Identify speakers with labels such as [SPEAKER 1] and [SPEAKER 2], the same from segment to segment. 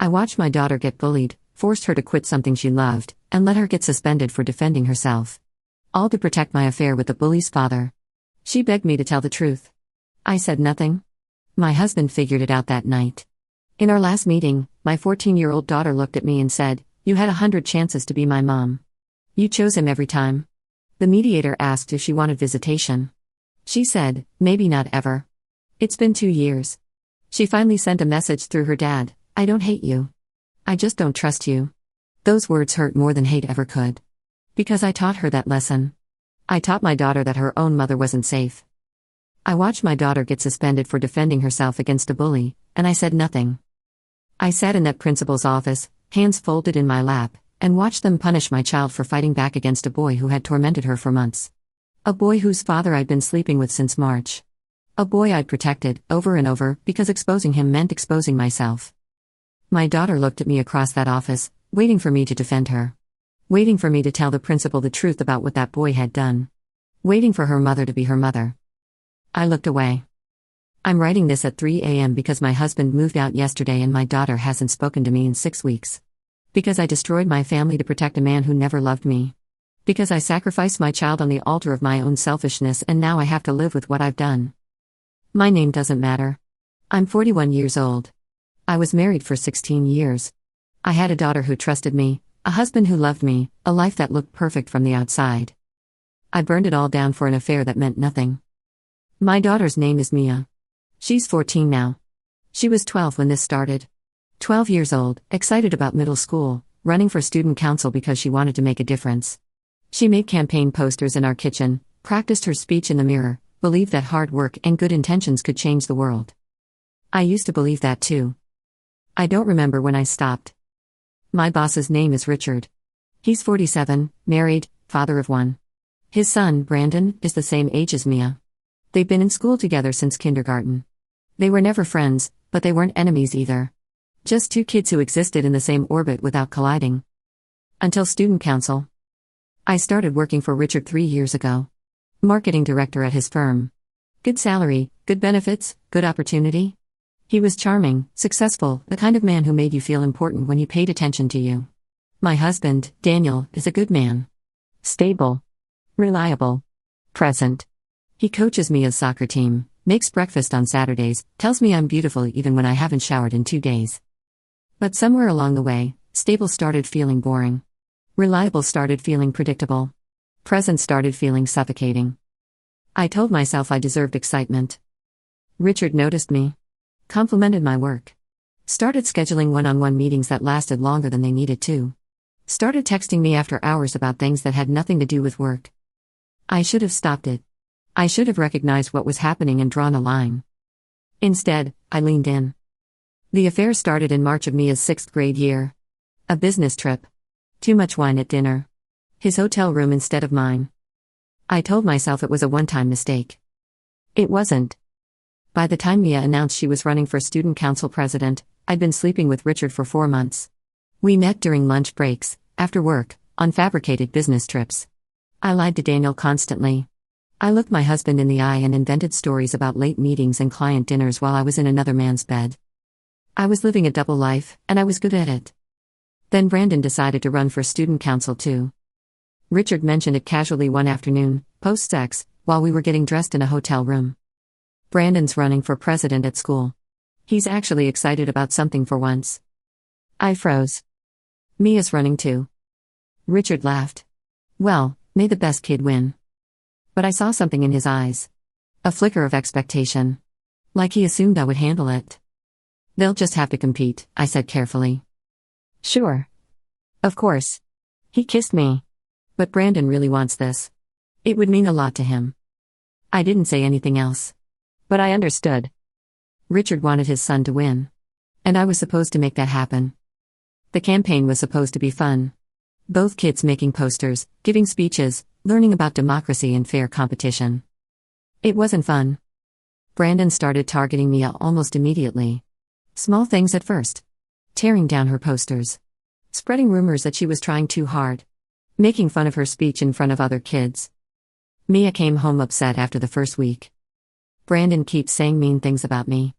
[SPEAKER 1] watched my daughter get bullied, forced her to quit something she loved, and let her get suspended for defending herself. All to protect my affair with the bully's father. She begged me to tell the truth. I said nothing. My husband figured it out that night. In our last meeting, my 14-year-old daughter looked at me and said, "You had 100 chances to be my mom. You chose him every time." The mediator asked if she wanted visitation. She said, "Maybe not ever. It's been 2 years." She finally sent a message through her dad, "I don't hate you. I just don't trust you." Those words hurt more than hate ever could. Because I taught her that lesson. I taught my daughter that her own mother wasn't safe. I watched my daughter get suspended for defending herself against a bully, and I said nothing. I sat in that principal's office, hands folded in my lap, and watched them punish my child for fighting back against a boy who had tormented her for months. A boy whose father I'd been sleeping with since March. A boy I'd protected, over and over, because exposing him meant exposing myself. My daughter looked at me across that office, waiting for me to defend her. Waiting for me to tell the principal the truth about what that boy had done. Waiting for her mother to be her mother. I looked away. I'm writing this at 3 a.m. because my husband moved out yesterday and my daughter hasn't spoken to me in 6 weeks. Because I destroyed my family to protect a man who never loved me. Because I sacrificed my child on the altar of my own selfishness and now I have to live with what I've done. My name doesn't matter. I'm 41 years old. I was married for 16 years. I had a daughter who trusted me, a husband who loved me, a life that looked perfect from the outside. I burned it all down for an affair that meant nothing. My daughter's name is Mia. She's 14 now. She was 12 when this started. 12 years old, excited about middle school, running for student council because she wanted to make a difference. She made campaign posters in our kitchen, practiced her speech in the mirror, believed that hard work and good intentions could change the world. I used to believe that too. I don't remember when I stopped. My boss's name is Richard. He's 47, married, father of 1. His son, Brandon, is the same age as Mia. They've been in school together since kindergarten. They were never friends, but they weren't enemies either. Just 2 kids who existed in the same orbit without colliding. Until student council. I started working for Richard 3 years ago. Marketing director at his firm. Good salary, good benefits, good opportunity. He was charming, successful, the kind of man who made you feel important when he paid attention to you. My husband, Daniel, is a good man. Stable. Reliable. Present. He coaches Mia's soccer team, makes breakfast on Saturdays, tells me I'm beautiful even when I haven't showered in 2 days. But somewhere along the way, stable started feeling boring. Reliable started feeling predictable. Present started feeling suffocating. I told myself I deserved excitement. Richard noticed me. Complimented my work. Started scheduling one-on-one meetings that lasted longer than they needed to. Started texting me after hours about things that had nothing to do with work. I should have stopped it. I should have recognized what was happening and drawn a line. Instead, I leaned in. The affair started in March of Mia's 6th grade year. A business trip. Too much wine at dinner. His hotel room instead of mine. I told myself it was a one-time mistake. It wasn't. By the time Mia announced she was running for student council president, I'd been sleeping with Richard for 4 months. We met during lunch breaks, after work, on fabricated business trips. I lied to Daniel constantly. I looked my husband in the eye and invented stories about late meetings and client dinners while I was in another man's bed. I was living a double life, and I was good at it. Then Brandon decided to run for student council too. Richard mentioned it casually one afternoon, post-sex, while we were getting dressed in a hotel room. Brandon's running for president at school. He's actually excited about something for once. I froze. Mia's running too. Richard laughed. Well, may the best kid win. But I saw something in his eyes. A flicker of expectation. Like he assumed I would handle it. They'll just have to compete, I said carefully. Sure. Of course. He kissed me. But Brandon really wants this. It would mean a lot to him. I didn't say anything else. But I understood. Richard wanted his son to win. And I was supposed to make that happen. The campaign was supposed to be fun. Both kids making posters, giving speeches, learning about democracy and fair competition. It wasn't fun. Brandon started targeting Mia almost immediately. Small things at first. Tearing down her posters. Spreading rumors that she was trying too hard. Making fun of her speech in front of other kids. Mia came home upset after the first week. Brandon keeps saying mean things about me.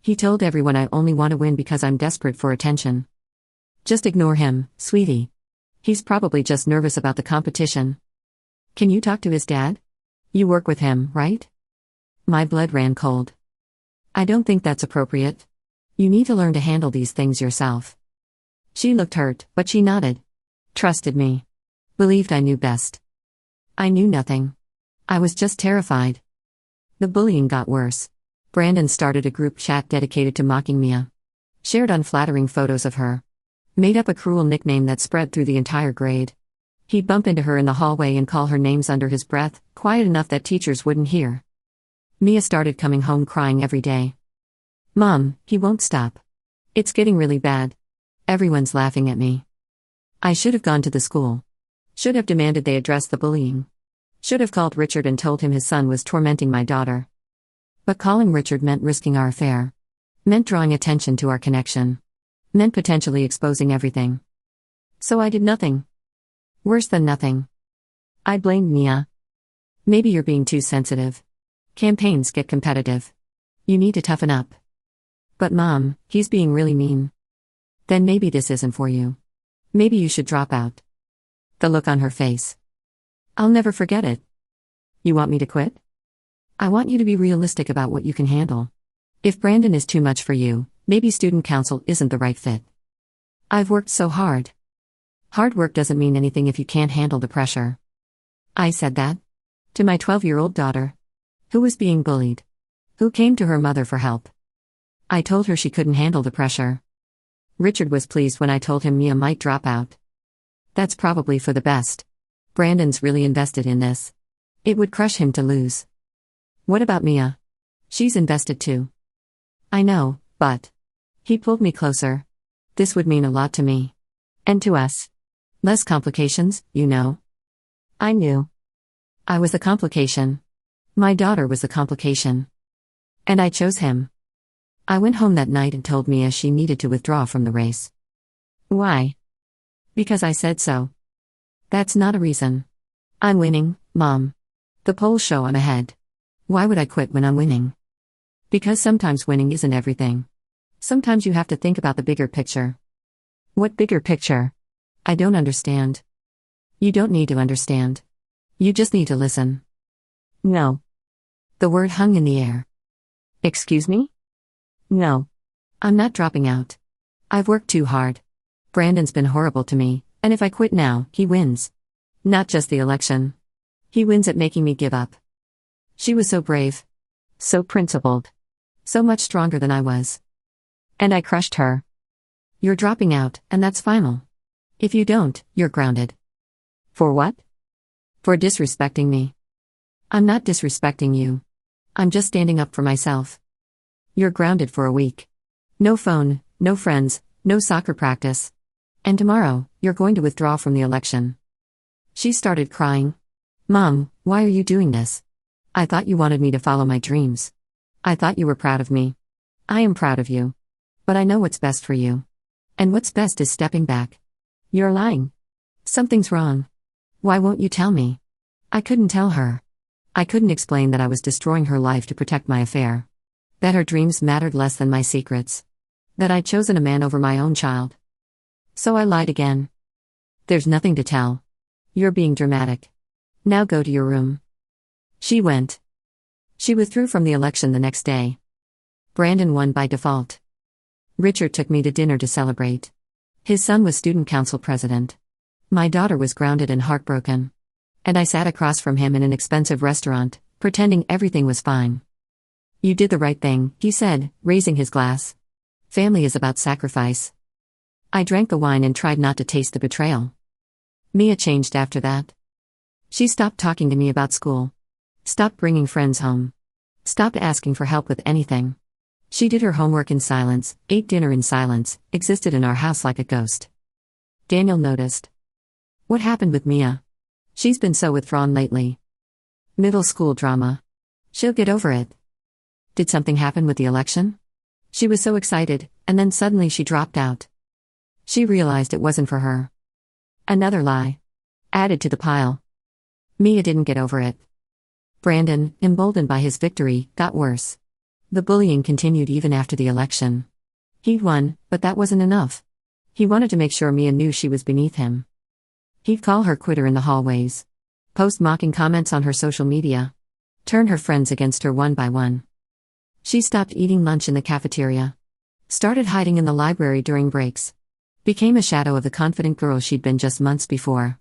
[SPEAKER 1] He told everyone I only want to win because I'm desperate for attention. Just ignore him, sweetie. He's probably just nervous about the competition. Can you talk to his dad? You work with him, right? My blood ran cold. I don't think that's appropriate. You need to learn to handle these things yourself. She looked hurt, but she nodded. Trusted me. Believed I knew best. I knew nothing. I was just terrified. The bullying got worse. Brandon started a group chat dedicated to mocking Mia. Shared unflattering photos of her. Made up a cruel nickname that spread through the entire grade. He'd bump into her in the hallway and call her names under his breath, quiet enough that teachers wouldn't hear. Mia started coming home crying every day. Mom, he won't stop. It's getting really bad. Everyone's laughing at me. I should have gone to the school. Should have demanded they address the bullying. Should have called Richard and told him his son was tormenting my daughter. But calling Richard meant risking our affair. Meant drawing attention to our connection. Meant potentially exposing everything. So I did nothing. Worse than nothing. I blamed Mia. Maybe you're being too sensitive. Campaigns get competitive. You need to toughen up. But Mom, he's being really mean. Then maybe this isn't for you. Maybe you should drop out. The look on her face. I'll never forget it. You want me to quit? I want you to be realistic about what you can handle. If Brandon is too much for you, maybe student council isn't the right fit. I've worked so hard. Hard work doesn't mean anything if you can't handle the pressure. I said that to my 12-year-old daughter, who was being bullied, who came to her mother for help. I told her she couldn't handle the pressure. Richard was pleased when I told him Mia might drop out. That's probably for the best. Brandon's really invested in this. It would crush him to lose. What about Mia? She's invested too. I know, but he pulled me closer. This would mean a lot to me. And to us. Less complications, you know. I knew. I was the complication. My daughter was the complication. And I chose him. I went home that night and told Mia she needed to withdraw from the race. Why? Because I said so. That's not a reason. I'm winning, Mom. The polls show I'm ahead. Why would I quit when I'm winning? Because sometimes winning isn't everything. Sometimes you have to think about the bigger picture. What bigger picture? I don't understand. You don't need to understand. You just need to listen. No. The word hung in the air. Excuse me? No. I'm not dropping out. I've worked too hard. Brandon's been horrible to me, and if I quit now, he wins. Not just the election. He wins at making me give up. She was so brave. So principled. So much stronger than I was. And I crushed her. You're dropping out, and that's final. If you don't, you're grounded. For what? For disrespecting me. I'm not disrespecting you. I'm just standing up for myself. You're grounded for a week. No phone, no friends, no soccer practice. And tomorrow, you're going to withdraw from the election. She started crying. Mom, why are you doing this? I thought you wanted me to follow my dreams. I thought you were proud of me. I am proud of you. But I know what's best for you. And what's best is stepping back. You're lying. Something's wrong. Why won't you tell me? I couldn't tell her. I couldn't explain that I was destroying her life to protect my affair. That her dreams mattered less than my secrets. That I'd chosen a man over my own child. So I lied again. There's nothing to tell. You're being dramatic. Now go to your room. She went. She withdrew from the election the next day. Brandon won by default. Richard took me to dinner to celebrate. His son was student council president. My daughter was grounded and heartbroken. And I sat across from him in an expensive restaurant, pretending everything was fine. You did the right thing, he said, raising his glass. Family is about sacrifice. I drank the wine and tried not to taste the betrayal. Mia changed after that. She stopped talking to me about school. Stopped bringing friends home. Stopped asking for help with anything. She did her homework in silence, ate dinner in silence, existed in our house like a ghost. Daniel noticed. What happened with Mia? She's been so withdrawn lately. Middle school drama. She'll get over it. Did something happen with the election? She was so excited, and then suddenly she dropped out. She realized it wasn't for her. Another lie. Added to the pile. Mia didn't get over it. Brandon, emboldened by his victory, got worse. The bullying continued even after the election. He'd won, but that wasn't enough. He wanted to make sure Mia knew she was beneath him. He'd call her quitter in the hallways, post mocking comments on her social media, turn her friends against her one by one. She stopped eating lunch in the cafeteria, started hiding in the library during breaks, became a shadow of the confident girl she'd been just months before.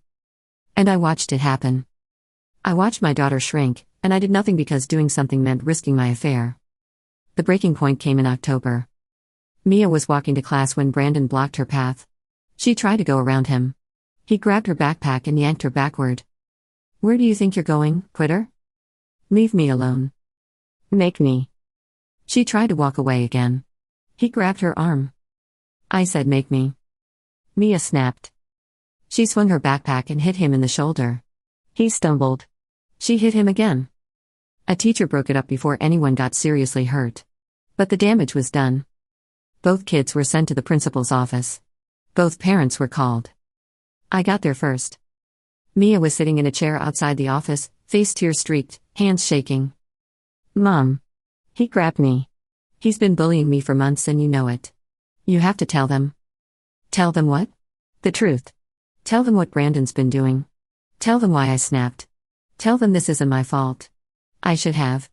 [SPEAKER 1] And I watched it happen. I watched my daughter shrink, and I did nothing because doing something meant risking my affair. The breaking point came in October. Mia was walking to class when Brandon blocked her path. She tried to go around him. He grabbed her backpack and yanked her backward. "Where do you think you're going, quitter? Leave me alone. Make me." She tried to walk away again. He grabbed her arm. "I said make me." Mia snapped. She swung her backpack and hit him in the shoulder. He stumbled. She hit him again. A teacher broke it up before anyone got seriously hurt. But the damage was done. Both kids were sent to the principal's office. Both parents were called. I got there first. Mia was sitting in a chair outside the office, face tear-streaked, hands shaking. "Mom." He grabbed me. "He's been bullying me for months and you know it. You have to tell them." "Tell them what?" "The truth. Tell them what Brandon's been doing. Tell them why I snapped. Tell them this isn't my fault. I should have.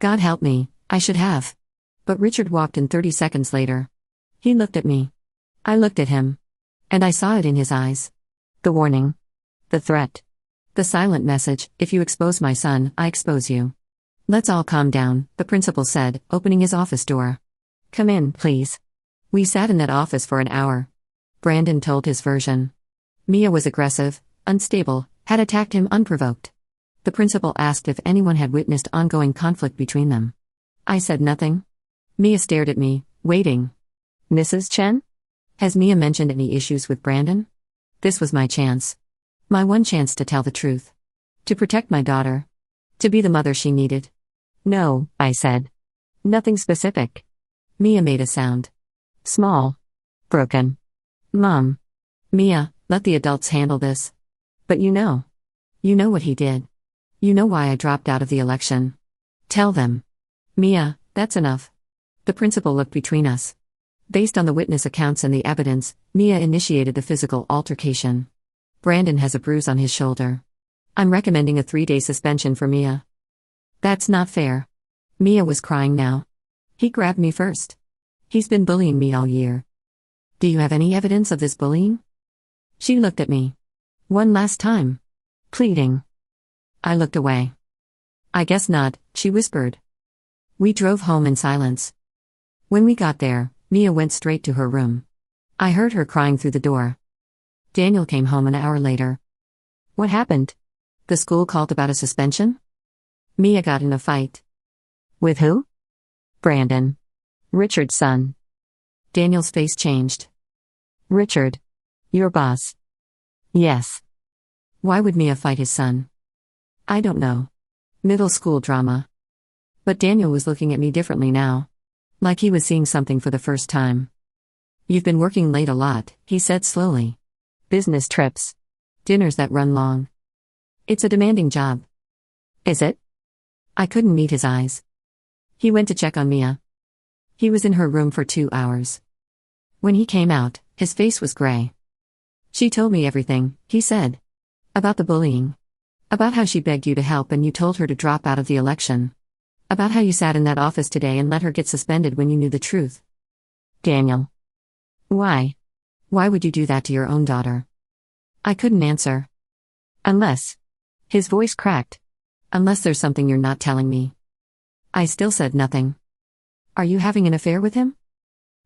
[SPEAKER 1] God help me, I should have." But Richard walked in 30 seconds later. He looked at me. I looked at him. And I saw it in his eyes. The warning. The threat. The silent message: if you expose my son, I expose you. "Let's all calm down," the principal said, opening his office door. "Come in, please." We sat in that office for an hour. Brandon told his version. Mia was aggressive, unstable, had attacked him unprovoked. The principal asked if anyone had witnessed ongoing conflict between them. I said nothing. Mia stared at me, waiting. "Mrs. Chen? Has Mia mentioned any issues with Brandon?" This was my chance. My one chance to tell the truth. To protect my daughter. To be the mother she needed. "No," I said. "Nothing specific." Mia made a sound. Small. Broken. "Mom." "Mia, let the adults handle this." "But you know. You know what he did. You know why I dropped out of the election. Tell them." "Mia, that's enough." The principal looked between us. Based on the witness accounts and the evidence, Mia initiated the physical altercation. Brandon has a bruise on his shoulder. I'm recommending a 3-day suspension for Mia. That's not fair. Mia was crying now. He grabbed me first. He's been bullying me all year. Do you have any evidence of this bullying? She looked at me. One last time. Pleading. I looked away. I guess not, she whispered. We drove home in silence. When we got there, Mia went straight to her room. I heard her crying through the door. Daniel came home an hour later. What happened? The school called about a suspension? Mia got in a fight. With who? Brandon. Richard's son. Daniel's face changed. Richard. Your boss. Yes. Why would Mia fight his son? I don't know. Middle school drama. But Daniel was looking at me differently now. Like he was seeing something for the first time. You've been working late a lot, he said slowly. Business trips. Dinners that run long. It's a demanding job. Is it? I couldn't meet his eyes. He went to check on Mia. He was in her room for 2 hours. When he came out, his face was gray. She told me everything, he said. About the bullying. About how she begged you to help and you told her to drop out of the election. About how you sat in that office today and let her get suspended when you knew the truth. Daniel. Why? Why would you do that to your own daughter? I couldn't answer. Unless. His voice cracked. Unless there's something you're not telling me. I still said nothing. Are you having an affair with him?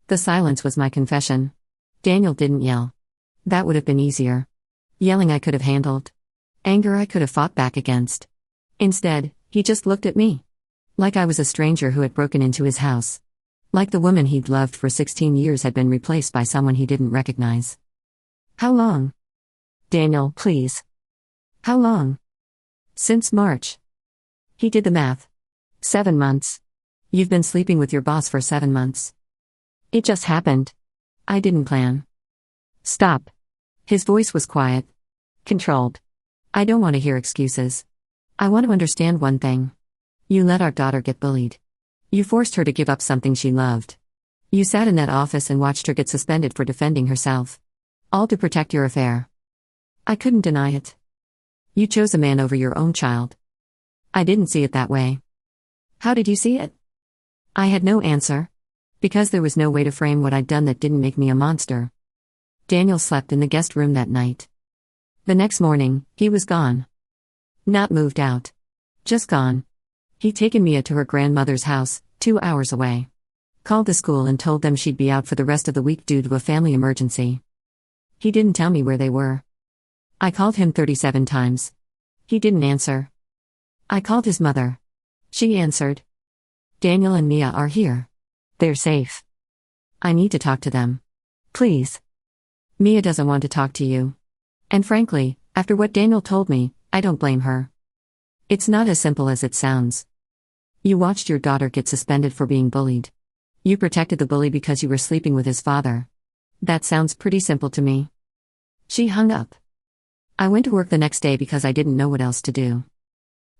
[SPEAKER 1] The silence was my confession. Daniel didn't yell. That would have been easier. Yelling I could have handled. Anger I could have fought back against. Instead, he just looked at me. Like I was a stranger who had broken into his house. Like the woman he'd loved for 16 years had been replaced by someone he didn't recognize. How long? Daniel, please. How long? Since March. He did the math. 7 months. You've been sleeping with your boss for 7 months. It just happened. I didn't plan. Stop. His voice was quiet. Controlled. I don't want to hear excuses. I want to understand one thing. You let our daughter get bullied. You forced her to give up something she loved. You sat in that office and watched her get suspended for defending herself. All to protect your affair. I couldn't deny it. You chose a man over your own child. I didn't see it that way. How did you see it? I had no answer. Because there was no way to frame what I'd done that didn't make me a monster. Daniel slept in the guest room that night. The next morning, he was gone. Not moved out. Just gone. He'd taken Mia to her grandmother's house, 2 hours away. Called the school and told them she'd be out for the rest of the week due to a family emergency. He didn't tell me where they were. I called him 37 times. He didn't answer. I called his mother. She answered. Daniel and Mia are here. They're safe. I need to talk to them. Please. Mia doesn't want to talk to you. And frankly, after what Daniel told me, I don't blame her. It's not as simple as it sounds. You watched your daughter get suspended for being bullied. You protected the bully because you were sleeping with his father. That sounds pretty simple to me. She hung up. I went to work the next day because I didn't know what else to do.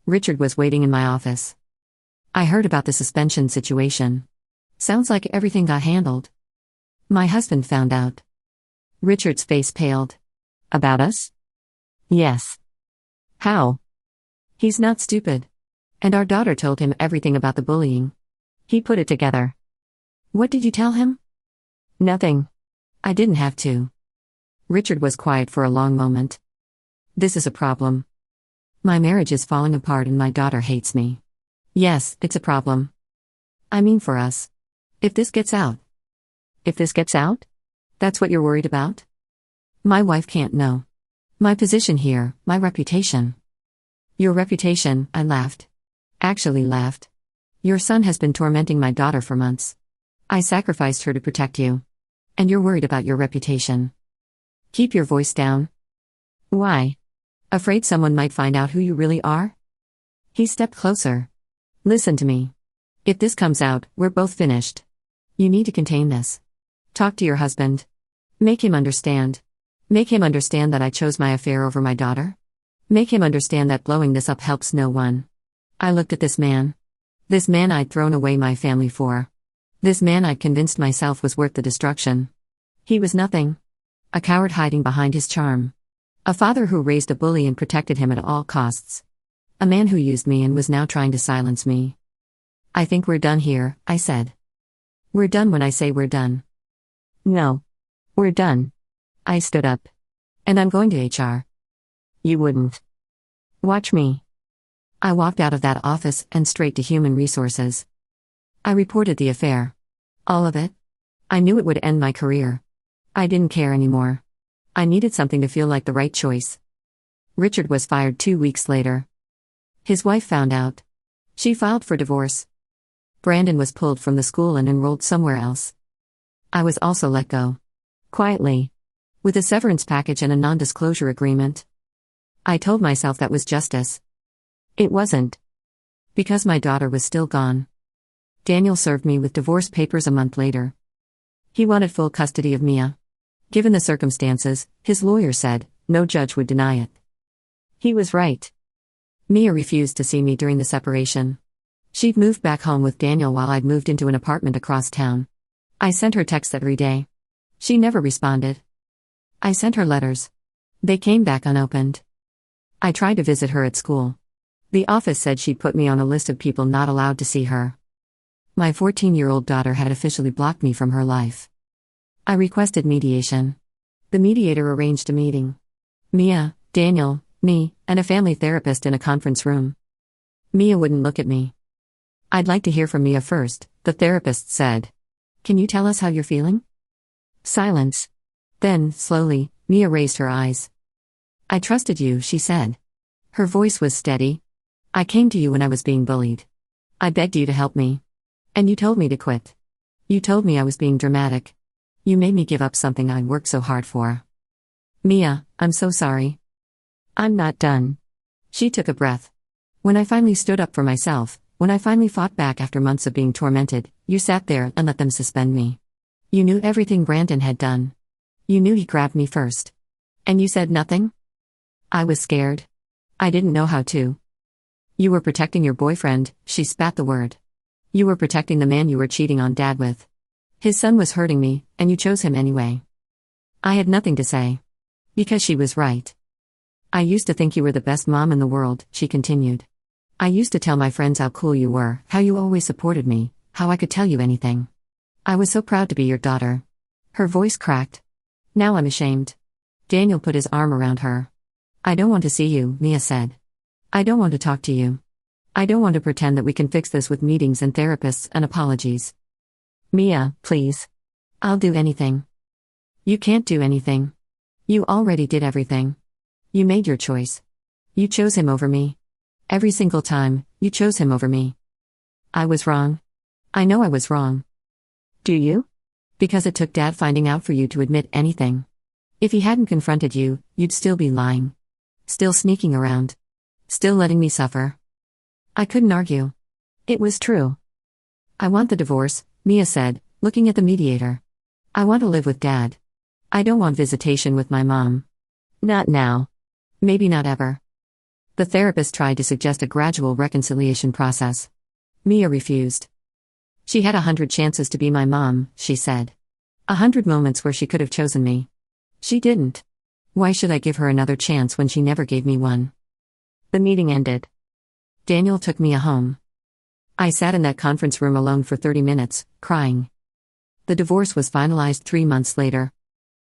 [SPEAKER 1] Richard was waiting in my office. I heard about the suspension situation. Sounds like everything got handled. My husband found out. Richard's face paled. About us? Yes. How? He's not stupid. And our daughter told him everything about the bullying. He put it together. What did you tell him? Nothing. I didn't have to. Richard was quiet for a long moment. This is a problem. My marriage is falling apart and my daughter hates me. Yes, it's a problem. I mean for us. If this gets out. If this gets out? That's what you're worried about? My wife can't know. My position here, my reputation. Your reputation, I laughed. Actually laughed. Your son has been tormenting my daughter for months. I sacrificed her to protect you. And you're worried about your reputation. Keep your voice down. Why? Afraid someone might find out who you really are? He stepped closer. Listen to me. If this comes out, we're both finished. You need to contain this. Talk to your husband. Make him understand. Make him understand that I chose my affair over my daughter. Make him understand that blowing this up helps no one. I looked at this man. This man I'd thrown away my family for. This man I'd convinced myself was worth the destruction. He was nothing. A coward hiding behind his charm. A father who raised a bully and protected him at all costs. A man who used me and was now trying to silence me. I think we're done here, I said. We're done when I say we're done. No. We're done. I stood up. And I'm going to HR. You wouldn't. Watch me. I walked out of that office and straight to Human Resources. I reported the affair. All of it. I knew it would end my career. I didn't care anymore. I needed something to feel like the right choice. Richard was fired 2 weeks later. His wife found out. She filed for divorce. Brandon was pulled from the school and enrolled somewhere else. I was also let go. Quietly. With a severance package and a non-disclosure agreement. I told myself that was justice. It wasn't. Because my daughter was still gone. Daniel served me with divorce papers a month later. He wanted full custody of Mia. Given the circumstances, his lawyer said, no judge would deny it. He was right. Mia refused to see me during the separation. She'd moved back home with Daniel while I'd moved into an apartment across town. I sent her texts every day. She never responded. I sent her letters. They came back unopened. I tried to visit her at school. The office said she'd put me on a list of people not allowed to see her. My 14-year-old daughter had officially blocked me from her life. I requested mediation. The mediator arranged a meeting. Mia, Daniel, me, and a family therapist in a conference room. Mia wouldn't look at me. I'd like to hear from Mia first, the therapist said. Can you tell us how you're feeling? Silence. Then, slowly, Mia raised her eyes. I trusted you, she said. Her voice was steady. I came to you when I was being bullied. I begged you to help me. And you told me to quit. You told me I was being dramatic. You made me give up something I'd worked so hard for. Mia, I'm so sorry. I'm not done. She took a breath. When I finally stood up for myself, when I finally fought back after months of being tormented, you sat there and let them suspend me. You knew everything Brandon had done. You knew he grabbed me first. And you said nothing? I was scared. I didn't know how to. You were protecting your boyfriend, she spat the word. You were protecting the man you were cheating on Dad with. His son was hurting me, and you chose him anyway. I had nothing to say. Because she was right. I used to think you were the best mom in the world, she continued. I used to tell my friends how cool you were, how you always supported me, how I could tell you anything. I was so proud to be your daughter. Her voice cracked. Now I'm ashamed. Daniel put his arm around her. I don't want to see you, Mia said. I don't want to talk to you. I don't want to pretend that we can fix this with meetings and therapists and apologies. Mia, please. I'll do anything. You can't do anything. You already did everything. You made your choice. You chose him over me. Every single time, you chose him over me. I was wrong. I know I was wrong. Do you? Because it took Dad finding out for you to admit anything. If he hadn't confronted you, you'd still be lying. Still sneaking around. Still letting me suffer. I couldn't argue. It was true. I want the divorce, Mia said, looking at the mediator. I want to live with Dad. I don't want visitation with my mom. Not now. Maybe not ever. The therapist tried to suggest a gradual reconciliation process. Mia refused. She had 100 chances to be my mom, she said. 100 moments where she could have chosen me. She didn't. Why should I give her another chance when she never gave me one? The meeting ended. Daniel took Mia home. I sat in that conference room alone for 30 minutes, crying. The divorce was finalized 3 months later.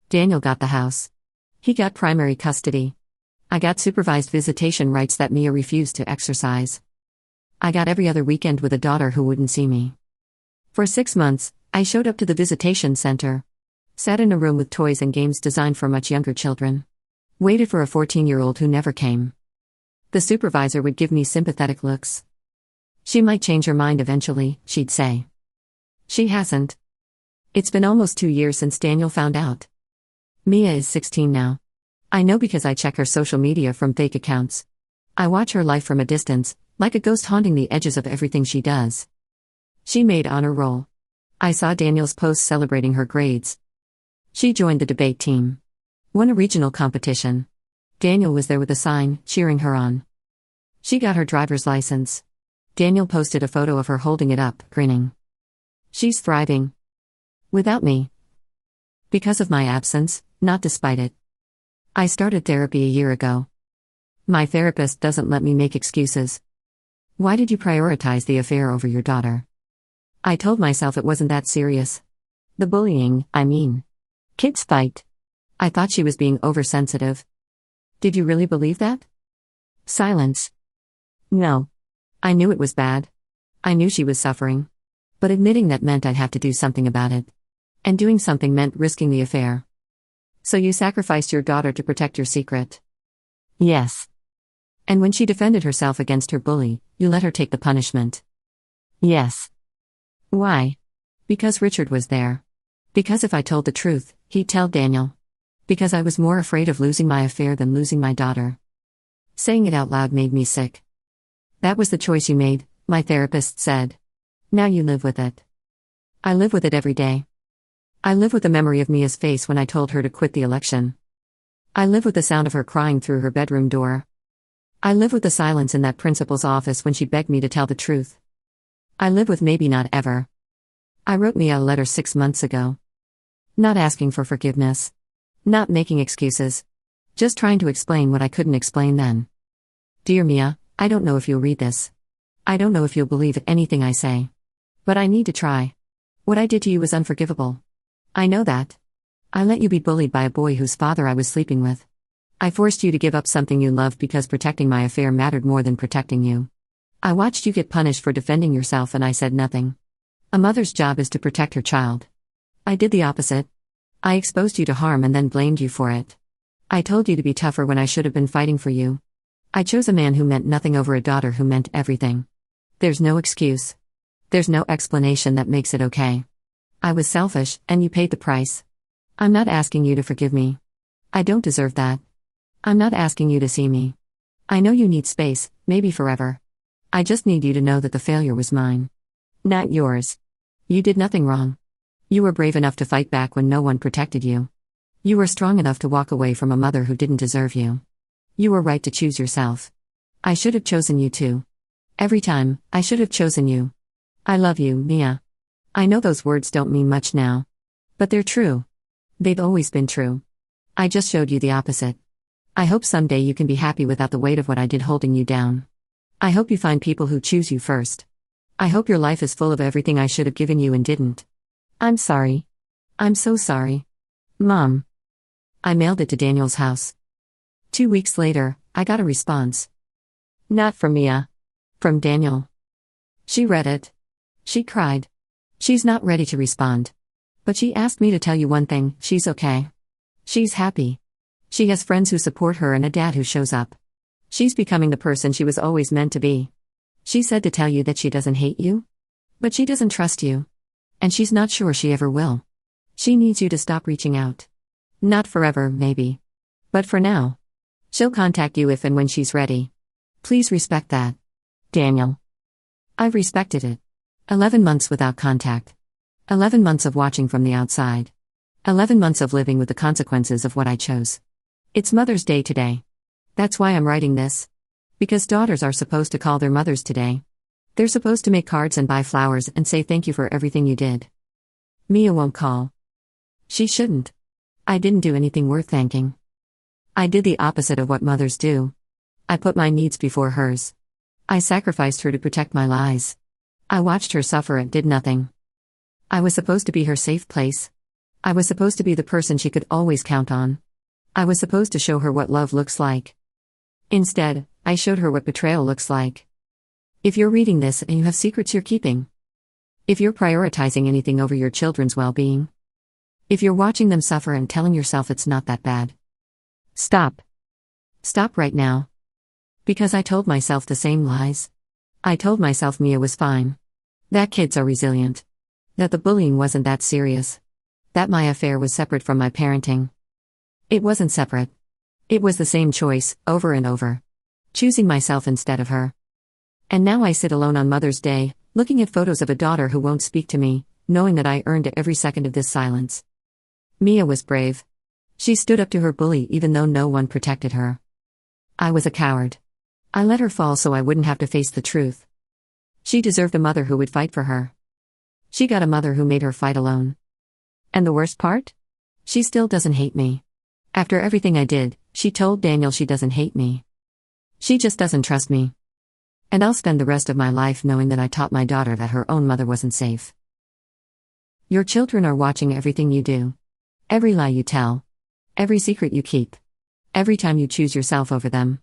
[SPEAKER 1] Daniel got the house. He got primary custody. I got supervised visitation rights that Mia refused to exercise. I got every other weekend with a daughter who wouldn't see me. For 6 months, I showed up to the visitation center. Sat in a room with toys and games designed for much younger children. Waited for a 14-year-old who never came. The supervisor would give me sympathetic looks. She might change her mind eventually, she'd say. She hasn't. It's been almost 2 years since Daniel found out. Mia is 16 now. I know because I check her social media from fake accounts. I watch her life from a distance, like a ghost haunting the edges of everything she does. She made honor roll. I saw Daniel's posts celebrating her grades. She joined the debate team. Won a regional competition. Daniel was there with a sign, cheering her on. She got her driver's license. Daniel posted a photo of her holding it up, grinning. She's thriving. Without me. Because of my absence, not despite it. I started therapy a year ago. My therapist doesn't let me make excuses. Why did you prioritize the affair over your daughter? I told myself it wasn't that serious. The bullying, I mean. Kids fight. I thought she was being oversensitive. Did you really believe that? Silence. No. I knew it was bad. I knew she was suffering. But admitting that meant I'd have to do something about it. And doing something meant risking the affair. So you sacrificed your daughter to protect your secret? Yes. And when she defended herself against her bully, you let her take the punishment? Yes. Why? Because Richard was there. Because if I told the truth, he'd tell Daniel. Because I was more afraid of losing my affair than losing my daughter. Saying it out loud made me sick. That was the choice you made, my therapist said. Now you live with it. I live with it every day. I live with the memory of Mia's face when I told her to quit the election. I live with the sound of her crying through her bedroom door. I live with the silence in that principal's office when she begged me to tell the truth. I live with maybe not ever. I wrote Mia a letter 6 months ago. Not asking for forgiveness. Not making excuses. Just trying to explain what I couldn't explain then. Dear Mia, I don't know if you'll read this. I don't know if you'll believe anything I say. But I need to try. What I did to you was unforgivable. I know that. I let you be bullied by a boy whose father I was sleeping with. I forced you to give up something you loved because protecting my affair mattered more than protecting you. I watched you get punished for defending yourself and I said nothing. A mother's job is to protect her child. I did the opposite. I exposed you to harm and then blamed you for it. I told you to be tougher when I should have been fighting for you. I chose a man who meant nothing over a daughter who meant everything. There's no excuse. There's no explanation that makes it okay. I was selfish, and you paid the price. I'm not asking you to forgive me. I don't deserve that. I'm not asking you to see me. I know you need space, maybe forever. I just need you to know that the failure was mine. Not yours. You did nothing wrong. You were brave enough to fight back when no one protected you. You were strong enough to walk away from a mother who didn't deserve you. You were right to choose yourself. I should have chosen you too. Every time, I should have chosen you. I love you, Mia. I know those words don't mean much now. But they're true. They've always been true. I just showed you the opposite. I hope someday you can be happy without the weight of what I did holding you down. I hope you find people who choose you first. I hope your life is full of everything I should have given you and didn't. I'm sorry. I'm so sorry. Mom. I mailed it to Daniel's house. 2 weeks later, I got a response. Not from Mia. From Daniel. She read it. She cried. She's not ready to respond. But she asked me to tell you one thing: she's okay. She's happy. She has friends who support her and a dad who shows up. She's becoming the person she was always meant to be. She said to tell you that she doesn't hate you. But she doesn't trust you. And she's not sure she ever will. She needs you to stop reaching out. Not forever, maybe. But for now. She'll contact you if and when she's ready. Please respect that. Daniel. I've respected it. 11 months without contact. 11 months of watching from the outside. 11 months of living with the consequences of what I chose. It's Mother's Day today. That's why I'm writing this. Because daughters are supposed to call their mothers today. They're supposed to make cards and buy flowers and say thank you for everything you did. Mia won't call. She shouldn't. I didn't do anything worth thanking. I did the opposite of what mothers do. I put my needs before hers. I sacrificed her to protect my lies. I watched her suffer and did nothing. I was supposed to be her safe place. I was supposed to be the person she could always count on. I was supposed to show her what love looks like. Instead, I showed her what betrayal looks like. If you're reading this and you have secrets you're keeping. If you're prioritizing anything over your children's well-being. If you're watching them suffer and telling yourself it's not that bad. Stop. Stop right now. Because I told myself the same lies. I told myself Mia was fine. That kids are resilient. That the bullying wasn't that serious. That my affair was separate from my parenting. It wasn't separate. It was the same choice, over and over. Choosing myself instead of her. And now I sit alone on Mother's Day, looking at photos of a daughter who won't speak to me, knowing that I earned every second of this silence. Mia was brave. She stood up to her bully even though no one protected her. I was a coward. I let her fall so I wouldn't have to face the truth. She deserved a mother who would fight for her. She got a mother who made her fight alone. And the worst part? She still doesn't hate me. After everything I did, she told Daniel she doesn't hate me. She just doesn't trust me. And I'll spend the rest of my life knowing that I taught my daughter that her own mother wasn't safe. Your children are watching everything you do. Every lie you tell. Every secret you keep. Every time you choose yourself over them.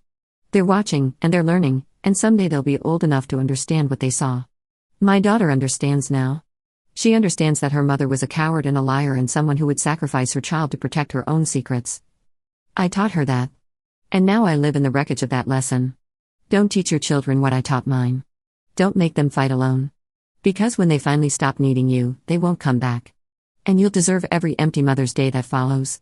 [SPEAKER 1] They're watching, and they're learning, and someday they'll be old enough to understand what they saw. My daughter understands now. She understands that her mother was a coward and a liar and someone who would sacrifice her child to protect her own secrets. I taught her that. And now I live in the wreckage of that lesson. Don't teach your children what I taught mine. Don't make them fight alone. Because when they finally stop needing you, they won't come back. And you'll deserve every empty Mother's Day that follows.